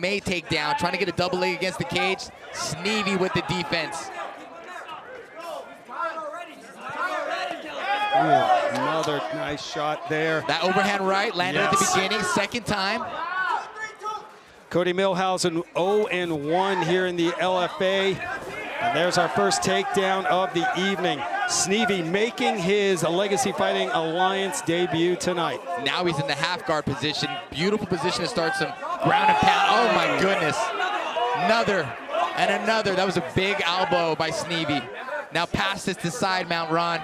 MMA takedown, trying to get a double leg against the cage. Sneve with the defense. Ooh, another nice shot there. That overhand right landed at the Yes. beginning, second time. Coty Milhausen 0-1 here in the LFA. And there's our first takedown of the evening. Sneve making his Legacy Fighting Alliance debut tonight. Now he's in the half guard position. Beautiful position to start some ground and pound. Oh my goodness. Another and another. That was a big elbow by Sneve. Now pass this to side mount Ron.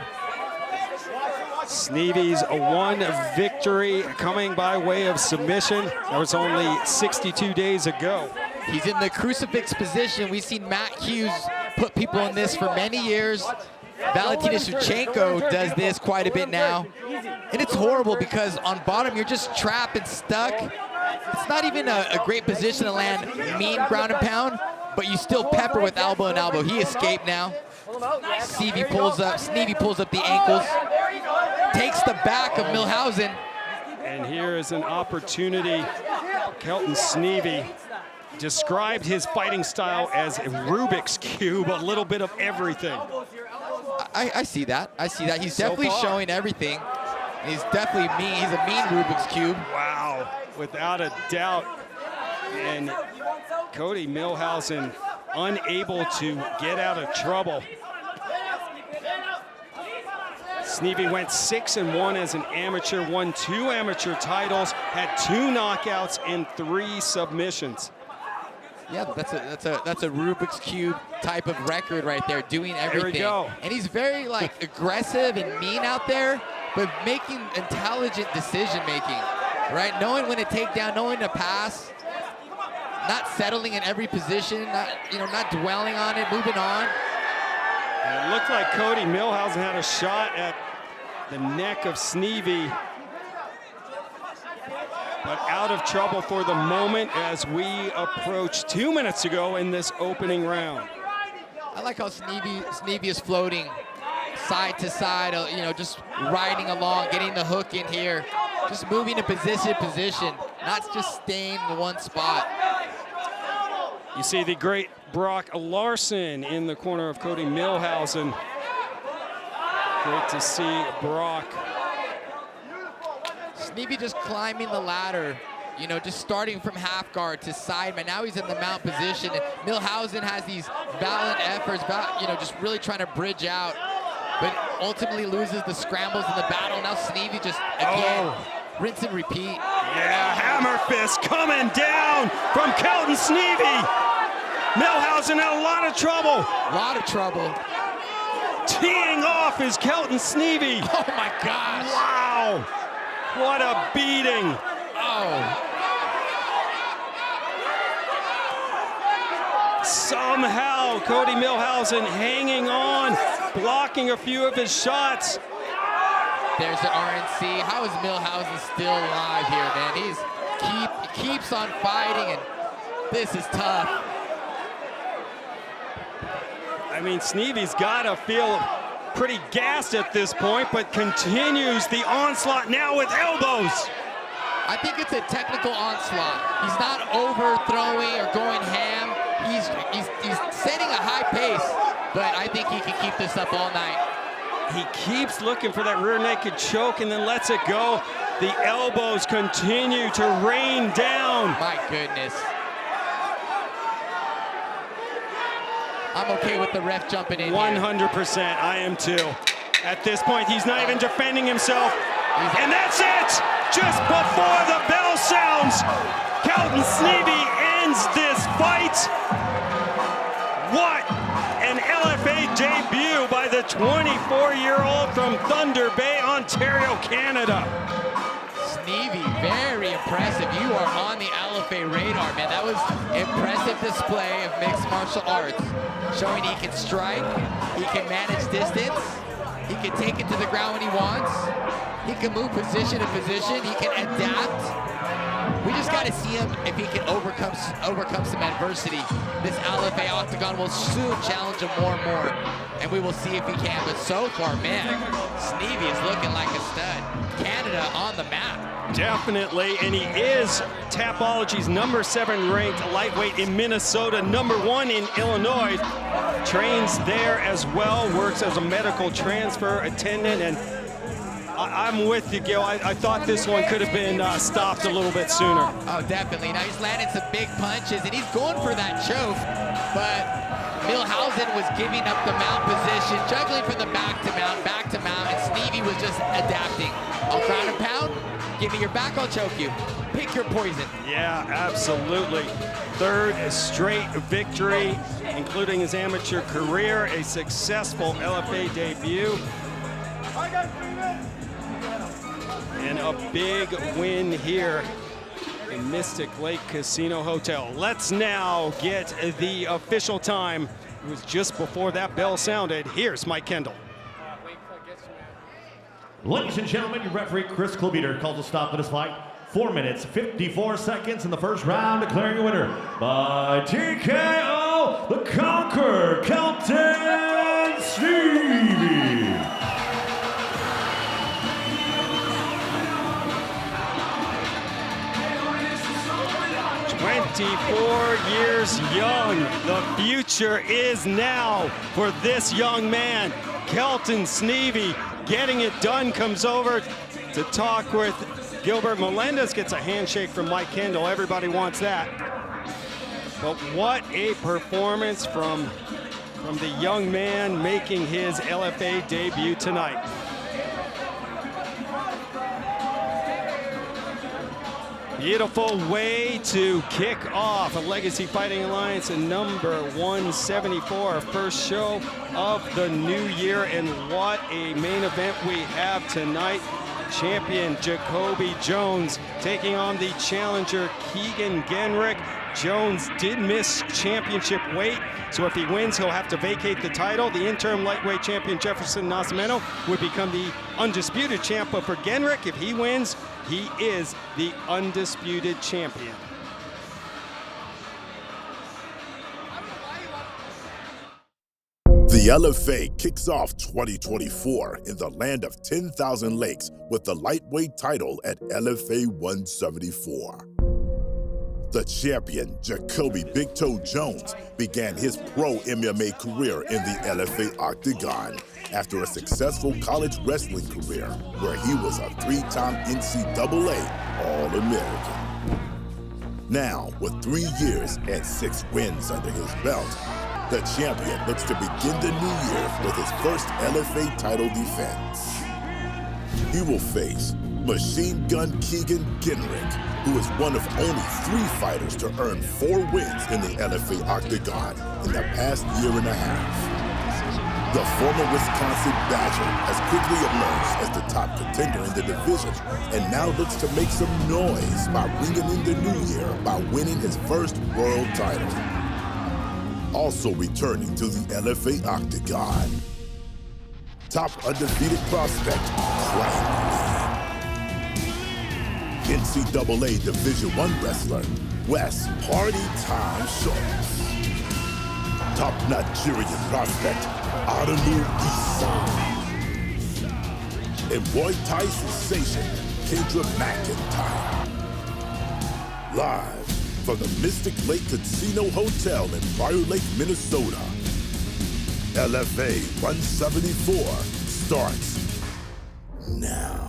Sneve's one victory coming by way of submission. That was only 62 days ago. He's in the crucifix position. We've seen Matt Hughes put people in this for many years. Valentina Shevchenko does this quite a bit now. And it's horrible because on bottom, you're just trapped and stuck. It's not even a great position to land mean ground and pound, but you still pepper with elbow and elbow. He escaped now. Sneve pulls up the ankles. Takes the back of Milhausen. And here is an opportunity. Kelton Sneve described his fighting style as a Rubik's Cube, a little bit of everything. I see that. I see that. He's So definitely far. showing everything. He's definitely mean. He's a mean Rubik's Cube. Wow, without a doubt. And Coty Milhausen unable to get out of trouble. Sneve went 6-1 as an amateur, won 2 amateur titles, had 2 knockouts and 3 submissions. Yeah, that's a Rubik's Cube type of record right there, doing everything. There we go. And he's very like aggressive and mean out there, but making intelligent decision making, right? Knowing when to take down, knowing to pass, not settling in every position, not dwelling on it, moving on. And it looked like Coty Milhausen had a shot at the neck of Sneve, but out of trouble for the moment as we approach 2 minutes ago in this opening round. I like how Sneve is floating side to side, just riding along, getting the hook in here, just moving to position, not just staying in one spot. You see the great Brock Larson in the corner of Coty Milhausen. Great to see Brock. Sneve just climbing the ladder, just starting from half guard to side, but now he's in the mount position. And Milhausen has these valiant efforts, just really trying to bridge out, but ultimately loses the scrambles in the battle. Now Sneve just, again, rinse and repeat. Yeah, hammer fist coming down from Kelton Sneve. Milhausen in a lot of trouble. A lot of trouble. Teeing off is Kelton Sneve. Oh my gosh. Wow, what a beating. Oh. Somehow, Coty Milhausen hanging on, blocking a few of his shots. There's the RNC. How is Milhausen still alive here, man? He keeps on fighting, and this is tough. I mean, Sneve's got to feel pretty gassed at this point, but continues the onslaught now with elbows. I think it's a technical onslaught. He's not overthrowing or going ham. He's setting a high pace, but I think he can keep this up all night. He keeps looking for that rear naked choke and then lets it go. The elbows continue to rain down. My goodness. I'm okay with the ref jumping in 100%, I am too. At this point, he's not even defending himself. And that's it! Just before the bell sounds, Kelton Sneve ends this fight. What an LFA debut by the 24-year-old from Thunder Bay, Ontario, Canada. Sneve, very impressive. You are on the LFA radar, man. That was impressive display of mixed martial arts, showing he can strike, he can manage distance, he can take it to the ground when he wants. He can move position to position. He can adapt. We just got to see him if he can overcome some adversity. This LFA octagon will soon challenge him more and more, and we will see if he can. But so far, man, Sneve is looking like a stud. Canada on the map. Definitely, and he is Tapology's #7 ranked lightweight in Minnesota, #1 in Illinois. Trains there as well, works as a medical transfer attendant, and I'm with you, Gil. I thought this one could have been stopped a little bit sooner. Oh, definitely. Now he's landing some big punches, and he's going for that choke, but Milhausen was giving up the mount position, juggling from the back to mount, and Sneve was just adapting. I'll ground and pound, give me your back, I'll choke you. Pick your poison. Yeah, absolutely. Third straight victory, including his amateur career, a successful LFA debut. And a big win here in Mystic Lake Casino Hotel. Let's now get the official time. It was just before that bell sounded. Here's Mike Kendall. Ladies and gentlemen, your referee Chris Klobuchar calls a stop to this fight. 4 minutes, 54 seconds in the first round, declaring a winner by TKO, the Conqueror, Kelton Sneve. 24 years young. The future is now for this young man. Kelton Sneve getting it done, comes over to talk with Gilbert Melendez, gets a handshake from Mike Kendall. Everybody wants that. But what a performance from the young man making his LFA debut tonight. Beautiful way to kick off a Legacy Fighting Alliance and #174, our first show of the new year. And what a main event we have tonight. Champion Jacoby Jones taking on the challenger Keegan Genrick. Jones did miss championship weight, so if he wins, he'll have to vacate the title. The interim lightweight champion Jefferson Nascimento would become the undisputed champ, but for Genrick, if he wins, he is the undisputed champion. The LFA kicks off 2024 in the land of 10,000 lakes with the lightweight title at LFA 174. The champion, Jacoby Big Toe Jones, began his pro MMA career in the LFA octagon after a successful college wrestling career where he was a 3-time NCAA All-American. Now, with 3 years and 6 wins under his belt, the champion looks to begin the new year with his first LFA title defense. He will face Machine Gun Keegan Genrick, who is one of only 3 fighters to earn 4 wins in the LFA octagon in the past year and a half. The former Wisconsin Badger has quickly emerged as the top contender in the division and now looks to make some noise by ringing in the new year by winning his first world title. Also returning to the LFA octagon, top undefeated prospect, NCAA Division I wrestler, Wes Party Time Schultz. Top Nigerian prospect, Adamu Isan. And Muay Thai sensation, Kendra McIntyre. Live from the Mystic Lake Casino Hotel in Prior Lake, Minnesota, LFA 174 starts now.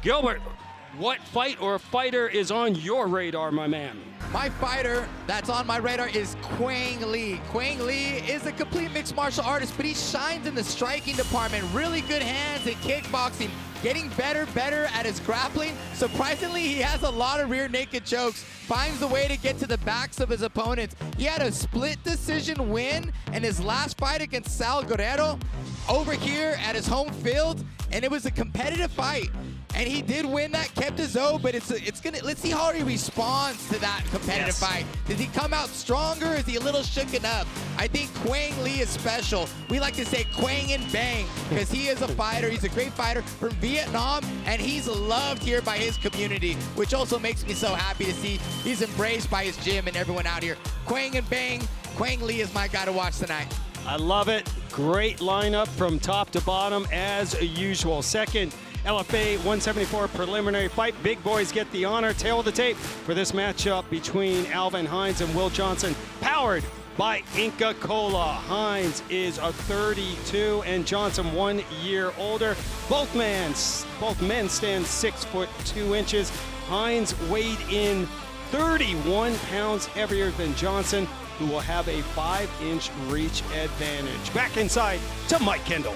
Gilbert, what fight or fighter is on your radar, my man? My fighter that's on my radar is Kwang Lee. Kwang Lee is a complete mixed martial artist, but he shines in the striking department. Really good hands at kickboxing, getting better at his grappling. Surprisingly, he has a lot of rear naked chokes, finds the way to get to the backs of his opponents. He had a split decision win in his last fight against Sal Guerrero over here at his home field, and it was a competitive fight. And he did win that, kept his own, but let's see how he responds to that competitive fight. Does he come out stronger? Is he a little shooken up? I think Kwang Lee is special. We like to say Kwang and Bang because he is a fighter. He's a great fighter from Vietnam, and he's loved here by his community, which also makes me so happy to see he's embraced by his gym and everyone out here. Kwang and Bang, Kwang Lee is my guy to watch tonight. I love it. Great lineup from top to bottom as usual. Second LFA 174 preliminary fight. Big boys get the honor. Tail of the tape for this matchup between Alvin Hines and Will Johnson, powered by Inca Cola. Hines is a 32 and Johnson 1 year older. Both men stand 6'2". Hines weighed in 31 pounds heavier than Johnson, who will have a 5-inch reach advantage. Back inside to Mike Kendall.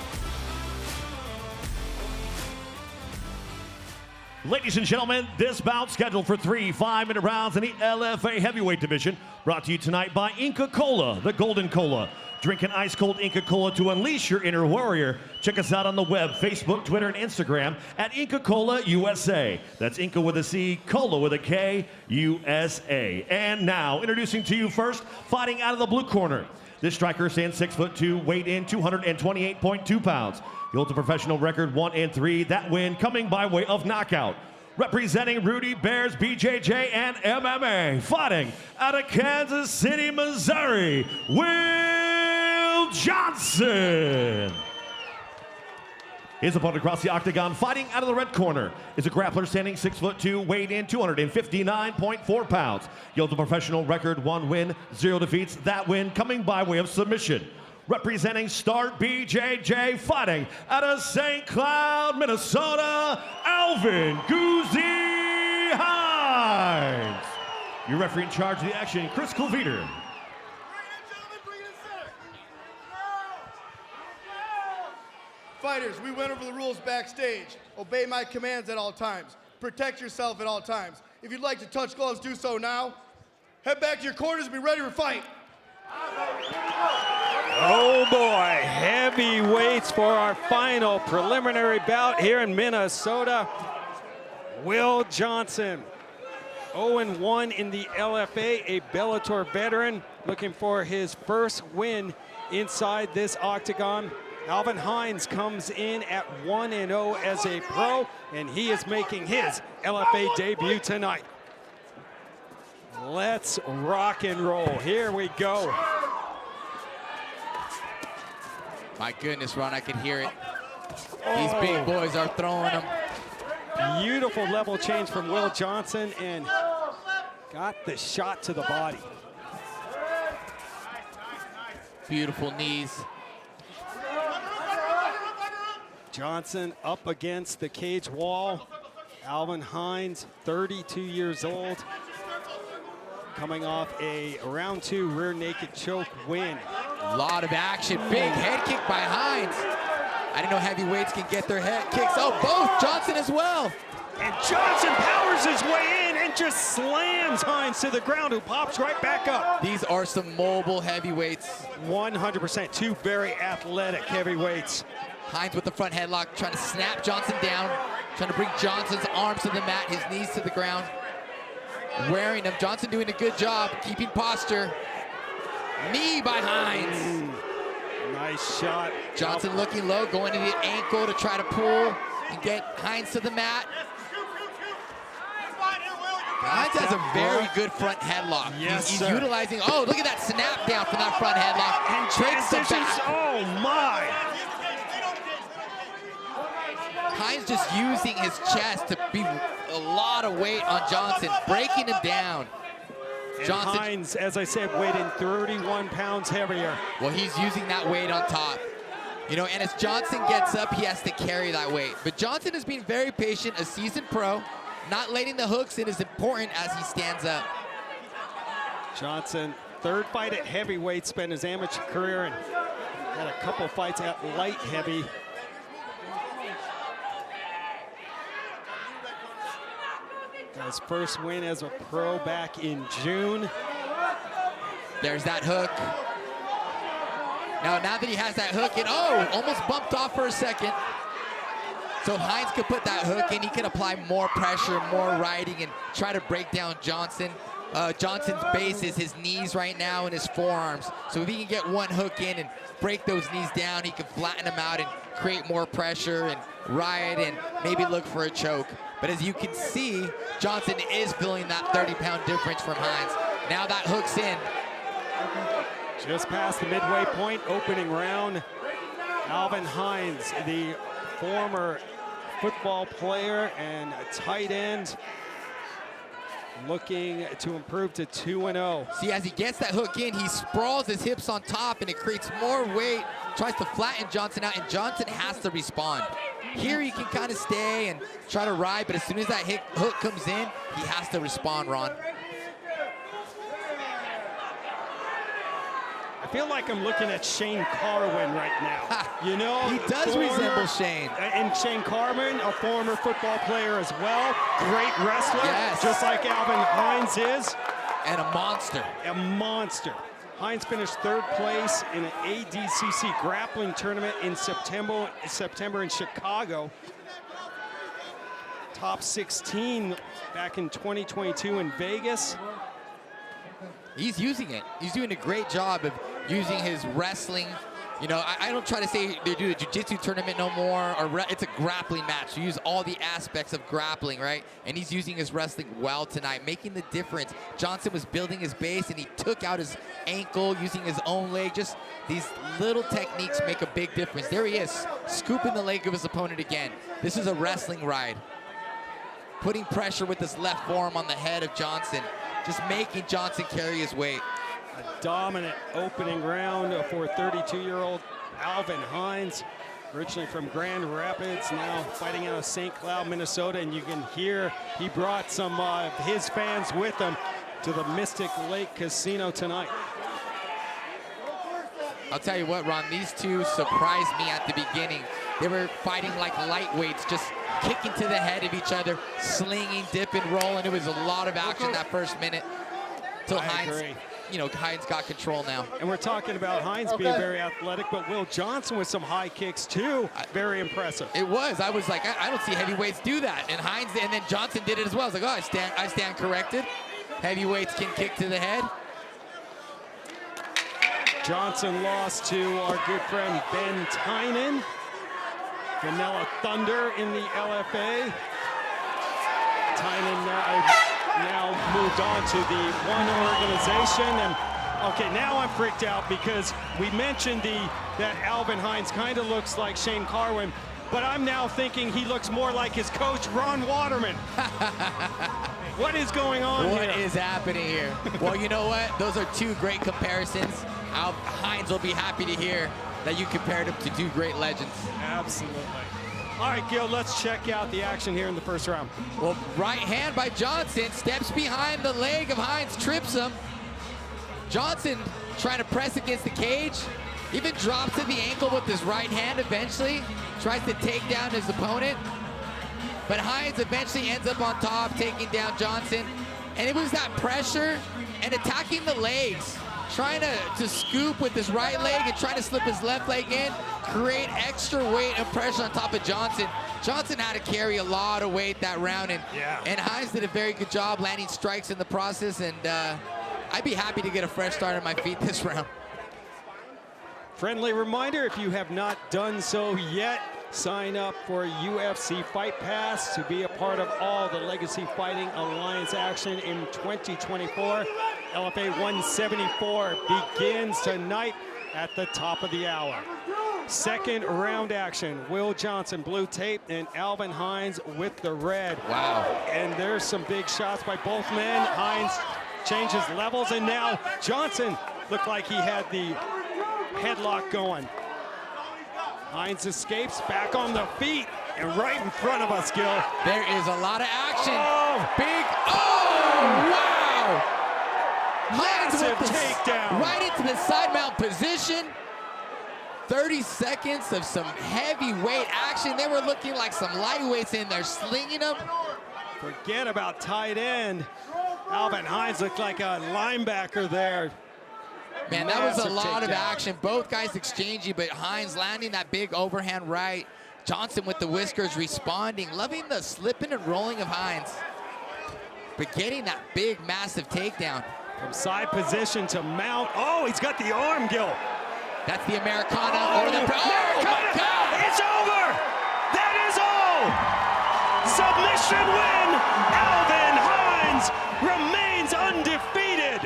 Ladies and gentlemen, this bout scheduled for 3 5-minute rounds in the LFA heavyweight division, brought to you tonight by Inca Cola, the Golden Cola. Drink an ice-cold Inca Cola to unleash your inner warrior. Check us out on the web, Facebook, Twitter, and Instagram at Inca Cola USA. That's Inca with a C, Cola with a K, USA. And now, introducing to you first, fighting out of the blue corner. This striker stands 6'2", weighed in 228.2 pounds. He holds a professional record 1-3. That win coming by way of knockout. Representing Rudy Bears, BJJ, and MMA. Fighting out of Kansas City, Missouri, Will Johnson. His opponent across the octagon, fighting out of the red corner, is a grappler standing 6'2", weighed in 259.4 pounds. He holds a professional record 1 win, 0 defeats. That win coming by way of submission. Representing Start BJJ, fighting out of St. Cloud, Minnesota, Alvin Hines. Your referee in charge of the action, Chris Kulviter. Fighters, we went over the rules backstage. Obey my commands at all times. Protect yourself at all times. If you'd like to touch gloves, do so now. Head back to your corners and be ready for fight. Oh boy, heavyweights for our final preliminary bout here in Minnesota. Will Johnson, 0-1 in the LFA, a Bellator veteran, looking for his first win inside this octagon. Alvin Hines comes in at 1-0 as a pro, and he is making his LFA debut tonight. Let's rock and roll. Here we go. My goodness, Ron, I can hear it. These big boys are throwing them. Beautiful level change from Will Johnson, and got the shot to the body. Beautiful knees. Johnson up against the cage wall. Alvin Hines, 32 years old, coming off a round 2 rear naked choke win. A lot of action. Big head kick by Hines. I didn't know heavyweights can get their head kicks. Oh, both Johnson as well. And Johnson powers his way in and just slams Hines to the ground, who pops right back up. These are some mobile heavyweights. 100%, 2 very athletic heavyweights. Hines with the front headlock, trying to snap Johnson down, trying to bring Johnson's arms to the mat, his knees to the ground. Wearing him. Johnson doing a good job, keeping posture. Knee by Hines. Nice shot. Johnson looking low, going to the ankle to try to pull and get Hines to the mat. Hines has a very good front headlock. Yes, he's sir. utilizing, oh, look at that snap down from that front headlock. And Tricks the back. Oh my. Hines just using his chest to be a lot of weight on Johnson, breaking him down. And Johnson, Hines, as I said, weighed in 31 pounds heavier. well, he's using that weight on top. You know, and as Johnson gets up, he has to carry that weight. But Johnson has been very patient, a seasoned pro. Not letting the hooks in is important as he stands up. Johnson, third fight at heavyweight, spent his amateur career and had a couple fights at light heavy. Got his first win as a pro back in June. There's that hook. Now that he has that hook in, oh, almost bumped off for a second. So Hines could put that hook in, he can apply more pressure, more riding, and try to break down Johnson. Johnson's base is his knees right now and his forearms. So if he can get one hook in and break those knees down, he can flatten them out and create more pressure and ride and maybe look for a choke. But as you can see, Johnson is feeling that 30-pound difference from Hines. Now that hook's in. Just past the midway point, opening round. Alvin Hines, the former football player and tight end, looking to improve to 2-0. See, as he gets that hook in, he sprawls his hips on top and it creates more weight, tries to flatten Johnson out, and Johnson has to respond. Here he can kind of stay and try to ride, but as soon as that hook comes in, he has to respond, Ron. I feel like I'm looking at Shane Carwin right now. You know, he does resemble Shane. And Shane Carwin, a former football player as well, great wrestler, yes, just like Alvin Hines is. And a monster. A monster. Hines finished third place in an ADCC grappling tournament in September in Chicago. Top 16 back in 2022 in Vegas. He's using it. He's doing a great job of using his wrestling. You know, I don't try to say they do a jiu-jitsu tournament no more, or it's a grappling match. You use all the aspects of grappling, right? And he's using his wrestling well tonight, making the difference. Johnson was building his base, and he took out his ankle using his own leg. Just these little techniques make a big difference. There he is, scooping the leg of his opponent again. This is a wrestling ride. Putting pressure with his left forearm on the head of Johnson, just making Johnson carry his weight. A dominant opening round for 32-year-old Alvin Hines, originally from Grand Rapids, now fighting out of St. Cloud, Minnesota, and you can hear he brought some of his fans with him to the Mystic Lake Casino tonight. I'll tell you what, Ron, these two surprised me at the beginning. They were fighting like lightweights, just kicking to the head of each other, slinging, dipping, rolling. It was a lot of action that first minute till Hines, you know, Hines got control now. And we're talking about Hines being very athletic, but Will Johnson with some high kicks too, very impressive. It was. I was like, I don't see heavyweights do that. And Hines, and then Johnson did it as well. I was like, oh, I stand corrected. Heavyweights can kick to the head. Johnson lost to our good friend Ben Tynan. Vanilla Thunder in the LFA. Tynan now moved on to the one organization. And okay, now I'm freaked out because we mentioned that Alvin Hines kind of looks like Shane Carwin, but I'm now thinking he looks more like his coach, Ron Waterman. What is going on here? What is happening here? Well, you know what? Those are two great comparisons. Hines will be happy to hear that you compared him to two great legends. Absolutely. All right, Gil, let's check out the action here in the first round. Well, right hand by Johnson, steps behind the leg of Hines, trips him. Johnson trying to press against the cage, even drops to the ankle with his right hand eventually, tries to take down his opponent. But Hines eventually ends up on top, taking down Johnson. And it was that pressure and attacking the legs, trying to scoop with his right leg and trying to slip his left leg in, create extra weight and pressure on top of Johnson. Johnson had to carry a lot of weight that round, and Hines did a very good job landing strikes in the process, and I'd be happy to get a fresh start on my feet this round. Friendly reminder, if you have not done so yet, sign up for UFC Fight Pass to be a part of all the Legacy Fighting Alliance action in 2024. LFA 174 begins tonight at the top of the hour. Second round action, Will Johnson, blue tape, and Alvin Hines with the red. Wow. And there's some big shots by both men. Hines changes levels, and now Johnson looked like he had the headlock going. Hines escapes, back on the feet, and right in front of us, Gil. There is a lot of action. Oh. Big, oh, wow! Hines Massive with the takedown. right into the side mount position. 30 seconds of some heavyweight action. They were looking like some lightweights in there, slinging them. Forget about tight end. Alvin Hines looked like a linebacker there. Man, that was a Massive lot of takedown. action. Both guys exchanging, but Hines landing that big overhand right. Johnson with the whiskers responding. Loving the slipping and rolling of Hines. But getting that big, massive takedown. From side position to mount. Oh, he's got the arm, Gil. That's the Americana or the... Oh, my God! It's over! That is all! Submission win! Alvin Hines remains undefeated!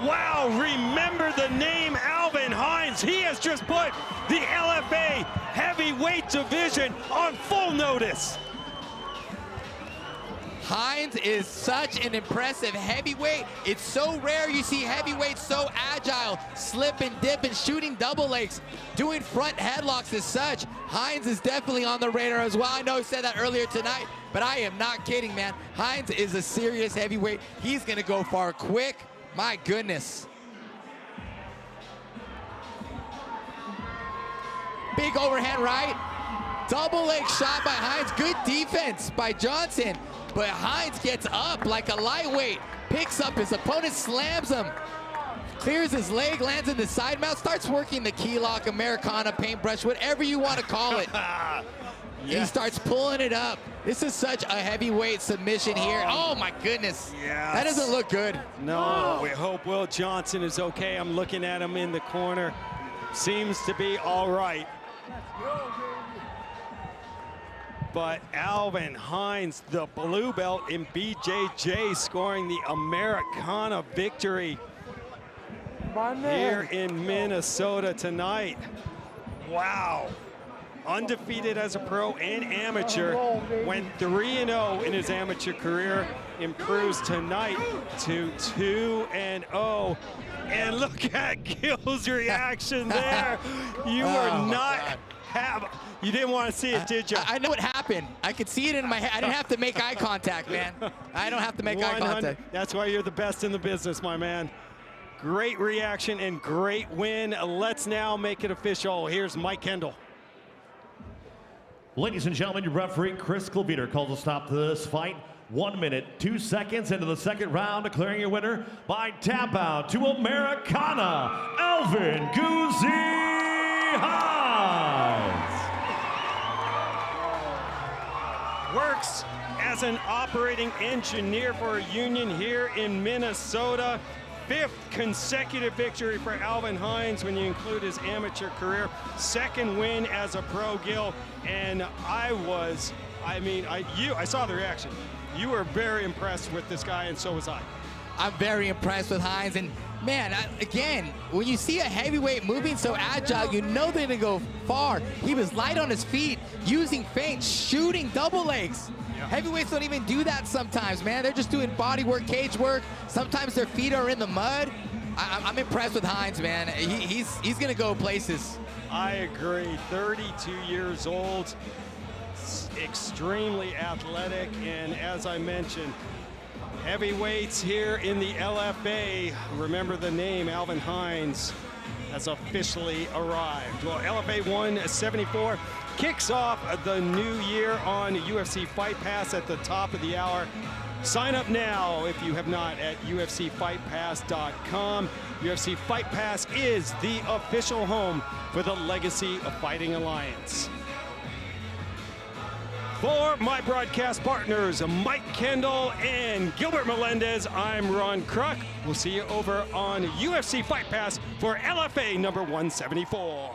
Wow, remember the name Alvin Hines. He has just put the LFA heavyweight division on full notice. Hines is such an impressive heavyweight. It's so rare you see heavyweights so agile, slip and dip and shooting double legs, doing front headlocks as such. Hines is definitely on the radar as well. I know I said that earlier tonight, but I am not kidding, man. Hines is a serious heavyweight. He's gonna go far quick. My goodness. Big overhand right. Double leg shot by Hines. Good defense by Johnson. But Hines gets up like a lightweight. Picks up his opponent, slams him. Clears his leg, lands in the side mount, starts working the key lock, Americana, paintbrush, whatever you want to call it. He starts pulling it up. This is such a heavyweight submission here. Oh my goodness. Yes. That doesn't look good. No, we hope Will Johnson is okay. I'm looking at him in the corner. Seems to be all right. But Alvin Hines, the blue belt in BJJ, scoring the Americana victory here in Minnesota tonight. Wow. Undefeated as a pro and amateur, went 3-0 in his amateur career, improves tonight to 2-0. And look at Gil's reaction there. You were not you didn't want to see it, did you? I know what happened. I could see it in my head. I didn't have to make eye contact, man. I don't have to make eye contact. That's why you're the best in the business, my man. Great reaction and great win. Let's now make it official. Here's Mike Kendall. Ladies and gentlemen, your referee, Chris Cleveter, calls a stop to this fight. 1 minute, 2 seconds into the second round, declaring your winner by tap out to Americana, Alvin Hines. Works as an operating engineer for a union here in Minnesota. 5th consecutive victory for Alvin Hines when you include his amateur career. 2nd win as a pro, Gil. And I saw the reaction. You were very impressed with this guy, and so was I. I'm very impressed with Hines. And man, again, when you see a heavyweight moving so agile, you know they're gonna go far. He was light on his feet, using feints, shooting double legs. Heavyweights don't even do that sometimes, man. They're just doing body work, cage work. Sometimes their feet are in the mud. I'm impressed with Hines, man. He's gonna go places. I agree. 32 years old, extremely athletic, and as I mentioned, heavyweights here in the LFA. Remember the name, Alvin Hines has officially arrived. Well, LFA 174 kicks off the new year on UFC Fight Pass at the top of the hour. Sign up now if you have not at UFCFightPass.com. UFC Fight Pass is the official home for the Legacy of Fighting Alliance. For my broadcast partners, Mike Kendall and Gilbert Melendez, I'm Ron Kruk. We'll see you over on UFC Fight Pass for LFA number 174.